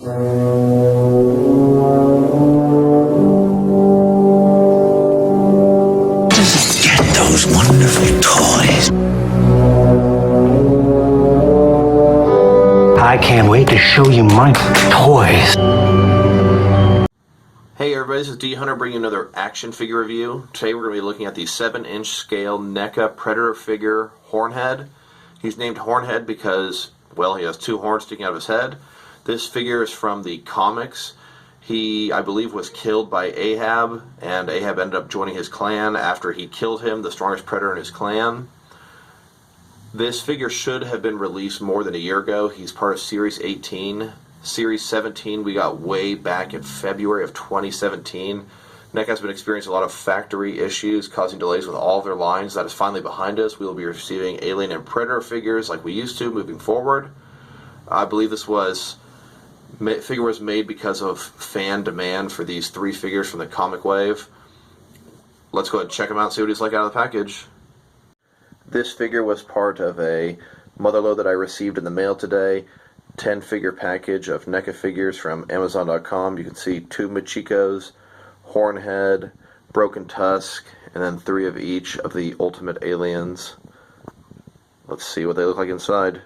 Get those wonderful toys. I can't wait to show you my toys. Hey everybody, this is D Hunter bringing you another action figure review. Today we're going to be looking at the 7-inch scale Neca Predator figure Hornhead. He's named Hornhead because, well, he has two horns sticking out of his head. This figure is from the comics. He, I believe, was killed by Ahab, and Ahab ended up joining his clan after he killed him, the strongest predator in his clan. This figure should have been released more than a year ago. He's part of Series 18. Series 17 we got way back in February of 2017. NECA has been experiencing a lot of factory issues causing delays with all of their lines. That is finally behind us. We will be receiving Alien and Predator figures like we used to moving forward. I believe this figure was made because of fan demand for these three figures from the comic wave. Let's go ahead and check them out and see what he's like out of the package. This figure was part of a motherload that I received in the mail today. 10-figure package of NECA figures from Amazon.com. You can see 2 Machikos, Hornhead, Broken Tusk, and then 3 of each of the Ultimate Aliens. Let's see what they look like inside.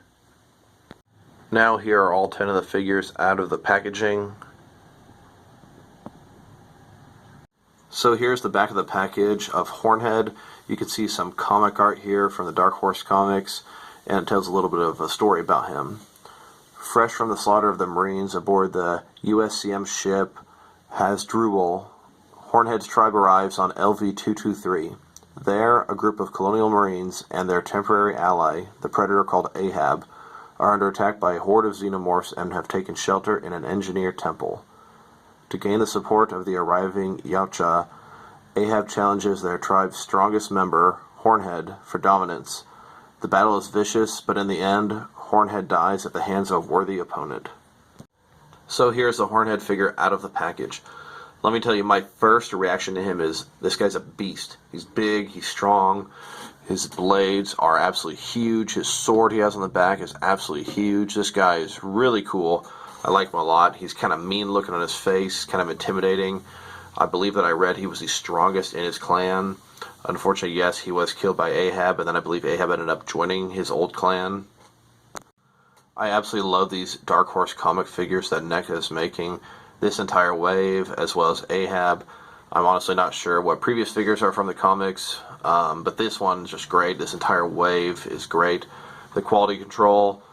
Now here are all 10 of the figures out of the packaging. So here's the back of the package of Hornhead. You can see some comic art here from the Dark Horse comics, and it tells a little bit of a story about him. Fresh from the slaughter of the Marines aboard the USCM ship Hasdrubal, Hornhead's tribe arrives on LV-223. There, a group of colonial Marines and their temporary ally, the predator called Ahab, are under attack by a horde of xenomorphs and have taken shelter in an engineer temple. To gain the support of the arriving Yautja, Ahab challenges their tribe's strongest member, Hornhead, for dominance. The battle is vicious, but in the end, Hornhead dies at the hands of a worthy opponent. So here's the Hornhead figure out of the package. Let me tell you, my first reaction to him is, this guy's a beast. He's big, he's strong, his blades are absolutely huge, his sword he has on the back is absolutely huge. This guy is really cool. I like him a lot. He's kind of mean looking on his face, kind of intimidating. I believe that I read he was the strongest in his clan. Unfortunately, yes, he was killed by Ahab, and then I believe Ahab ended up joining his old clan. I absolutely love these Dark Horse comic figures that NECA is making. This entire wave, as well as Ahab. I'm honestly not sure what previous figures are from the comics, but this one is just great. This entire wave is great. The quality control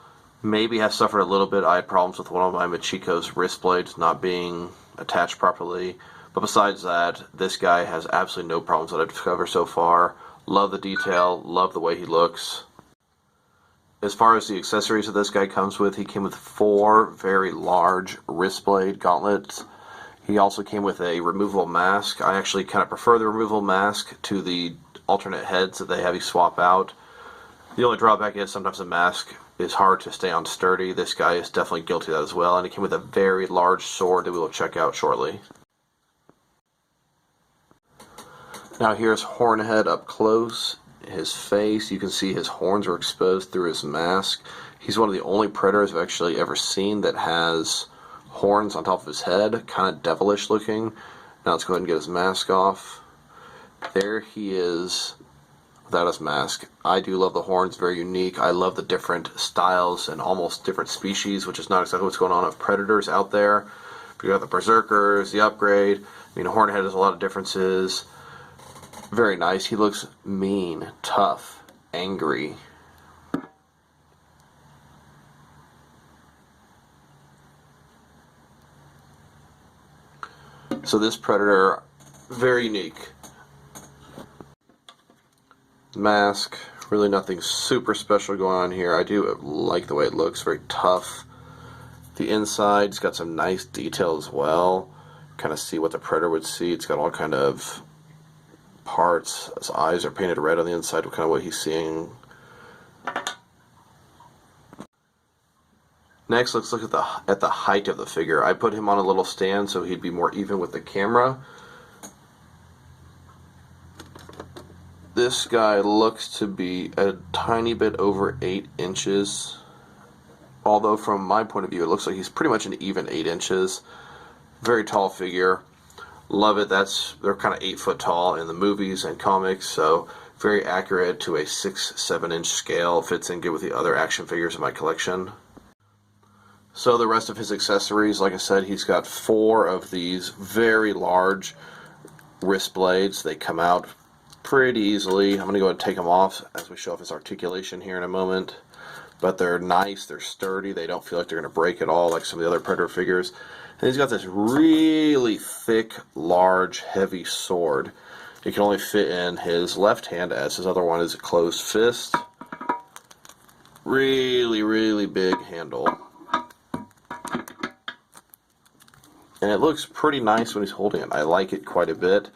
maybe has suffered a little bit. I had problems with one of my Machiko's wrist blades not being attached properly. But besides that, this guy has absolutely no problems that I've discovered so far. Love the detail, love the way he looks. As far as the accessories that this guy comes with, he came with 4 very large wrist blade gauntlets. He also came with a removable mask. I actually kind of prefer the removable mask to the alternate heads that they have you swap out. The only drawback is sometimes the mask is hard to stay on sturdy. This guy is definitely guilty of that as well, and he came with a very large sword that we will check out shortly. Now here's Hornhead up close. His face, you can see his horns are exposed through his mask. He's one of the only predators I've actually ever seen that has horns on top of his head, kind of devilish looking. Now let's go ahead and get his mask off. There he is without his mask. I do love the horns, very unique. I love the different styles and almost different species, which is not exactly what's going on of predators out there. We got the Berserkers, the Upgrade. I mean, Hornhead has a lot of differences. Very nice. He looks mean, tough, angry. So this predator, very unique. Mask, really nothing super special going on here. I do like the way it looks, very tough. The inside's got some nice detail as well. Kind of see what the predator would see. It's got all kind of parts. His eyes are painted red on the inside, kind of what he's seeing. Next, let's look at the height of the figure. I put him on a little stand so he'd be more even with the camera. This guy looks to be a tiny bit over 8 inches Although from my point of view, it looks like he's pretty much an even 8 inches. Very tall figure. Love it. They're kind of 8 foot tall in the movies and comics, so very accurate to a 6-7 inch scale. Fits in good with the other action figures in my collection. So the rest of his accessories, like I said, he's got 4 of these very large wrist blades. They come out pretty easily. I'm going to go ahead and take them off as we show off his articulation here in a moment. But they're nice, they're sturdy, they don't feel like they're going to break at all like some of the other Predator figures. And he's got this really thick, large, heavy sword. It can only fit in his left hand, as his other one is a closed fist. Really, really big handle. And it looks pretty nice when he's holding it. I like it quite a bit.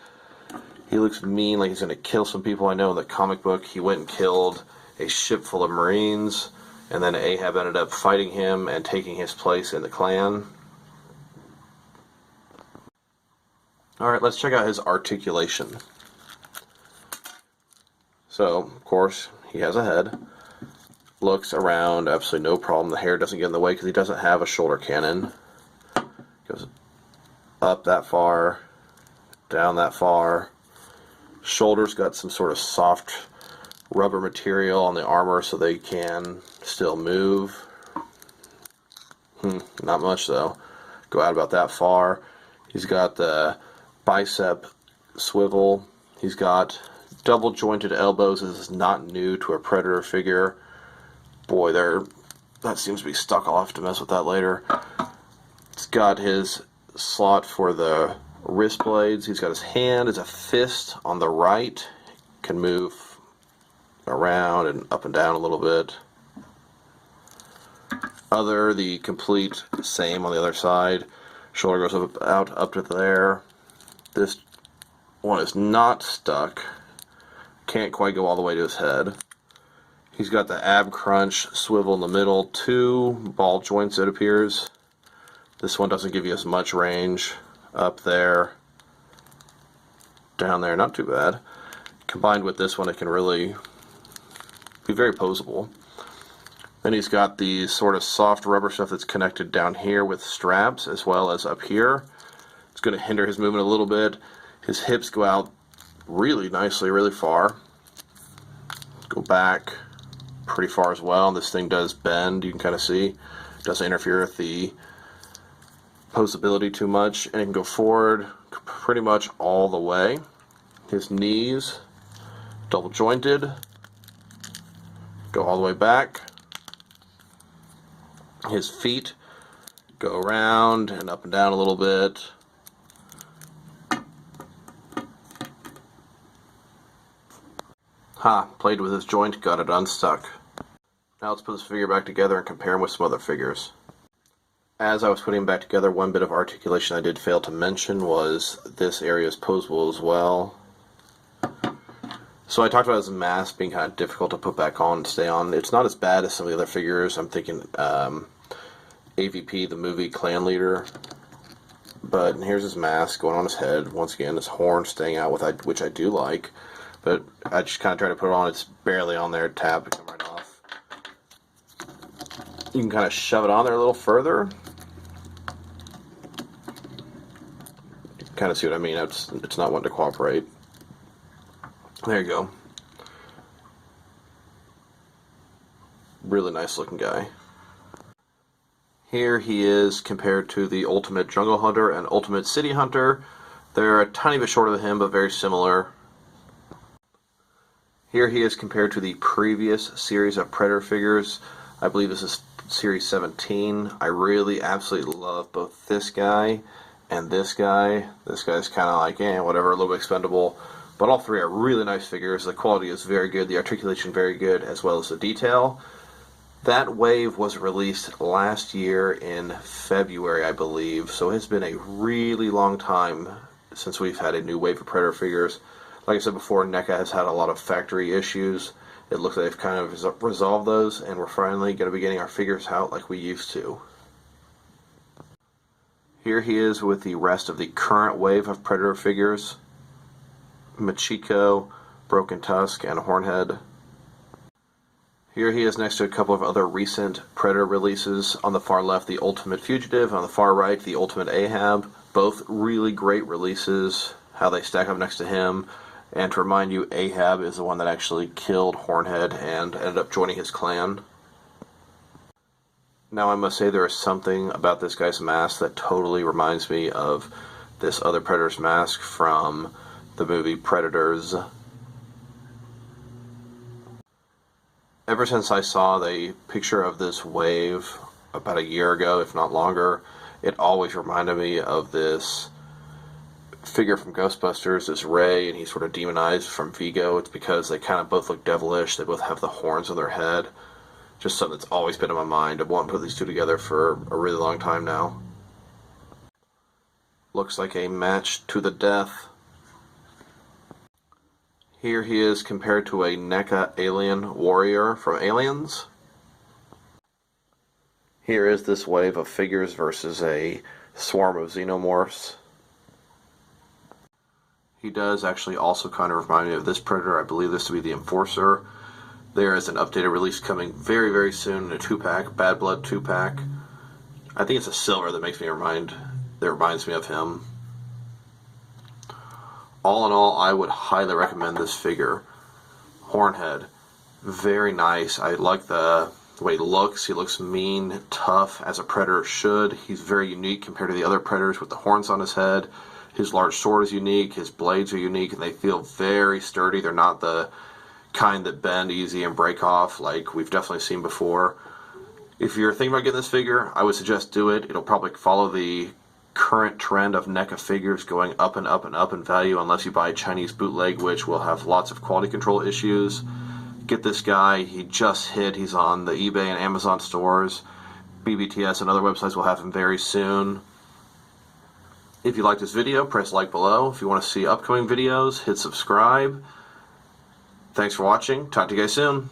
He looks mean, like he's going to kill some people. I know in the comic book he went and killed a ship full of Marines, and then Ahab ended up fighting him and taking his place in the clan. Alright, let's check out his articulation. So, of course, he has a head. Looks around, absolutely no problem. The hair doesn't get in the way because he doesn't have a shoulder cannon. Goes up that far, down that far. Shoulders got some sort of soft rubber material on the armor so they can still move. Not much though. Go out about that far. He's got the bicep swivel. He's got double jointed elbows. This is not new to a Predator figure. Boy, that seems to be stuck. I'll have to mess with that later. It's got his slot for the wrist blades. He's got his hand as a fist on the right. Can move around and up and down a little bit. The complete same on the other side. Shoulder goes up to there. This one is not stuck. Can't quite go all the way to his head. He's got the ab crunch swivel in the middle. 2 ball joints, it appears. This one doesn't give you as much range. Up there, down there, not too bad. Combined with this one, it can really be very posable. Then he's got the sort of soft rubber stuff that's connected down here with straps as well as up here. It's going to hinder his movement a little bit. His hips go out really nicely, really far. Go back pretty far as well. This thing does bend, you can kind of see. It doesn't interfere with the posability too much, and it can go forward pretty much all the way. His knees, double jointed, go all the way back. His feet go around and up and down a little bit. Played with his joint, got it unstuck. Now let's put this figure back together and compare him with some other figures. As I was putting him back together, one bit of articulation I did fail to mention was this area is posable as well. So I talked about his mask being kind of difficult to put back on and stay on. It's not as bad as some of the other figures. I'm thinking AVP, the movie Clan Leader. But here's his mask going on his head. Once again, his horn staying out, which I do like. But I just kind of try to put it on. It's barely on there. Tap, it come right off. You can kind of shove it on there a little further. You can kind of see what I mean. It's not wanting to cooperate. There you go. Really nice looking guy. Here he is compared to the Ultimate Jungle Hunter and Ultimate City Hunter. They're a tiny bit shorter than him, but very similar. Here he is compared to the previous series of Predator figures. I believe this is Series 17. I really absolutely love both this guy and this guy. This guy's kind of like, whatever, a little bit expendable. But all three are really nice figures. The quality is very good, the articulation very good, as well as the detail. That wave was released last year in February, I believe, so it's been a really long time since we've had a new wave of Predator figures. Like I said before, Neca has had a lot of factory issues. It looks like they've kind of resolved those, and we're finally going to be getting our figures out like we used to. Here he is with the rest of the current wave of Predator figures. Machiko, Broken Tusk, and Hornhead. Here he is next to a couple of other recent Predator releases. On the far left, the Ultimate Fugitive, and on the far right, the Ultimate Ahab. Both really great releases, how they stack up next to him. And to remind you, Ahab is the one that actually killed Hornhead and ended up joining his clan. Now I must say there is something about this guy's mask that totally reminds me of this other Predator's mask from the movie Predators. Ever since I saw the picture of this wave about a year ago, if not longer, it always reminded me of this figure from Ghostbusters, this Ray, and he's sort of demonized from Vigo. It's because they kind of both look devilish, they both have the horns on their head. Just something that's always been in my mind. I've wanted to put these two together for a really long time now. Looks like a match to the death. Here he is compared to a Neca alien warrior from Aliens. Here is this wave of figures versus a swarm of xenomorphs. He does actually also kind of remind me of this Predator. I believe this to be the Enforcer. There is an updated release coming very, very soon in a 2-pack, Bad Blood 2-pack. I think it's a silver that reminds me of him. All in all, I would highly recommend this figure. Hornhead, very nice. I like the way he looks. He looks mean, tough, as a Predator should. He's very unique compared to the other Predators with the horns on his head. His large sword is unique, his blades are unique, and they feel very sturdy. They're not the kind that bend easy and break off like we've definitely seen before. If you're thinking about getting this figure, I would suggest do it. It'll probably follow the current trend of NECA figures going up and up and up in value unless you buy a Chinese bootleg, which will have lots of quality control issues. Get this guy. He just hit. He's on the eBay and Amazon stores. BBTS and other websites will have him very soon. If you liked this video, press like below. If you want to see upcoming videos, hit subscribe. Thanks for watching. Talk to you guys soon.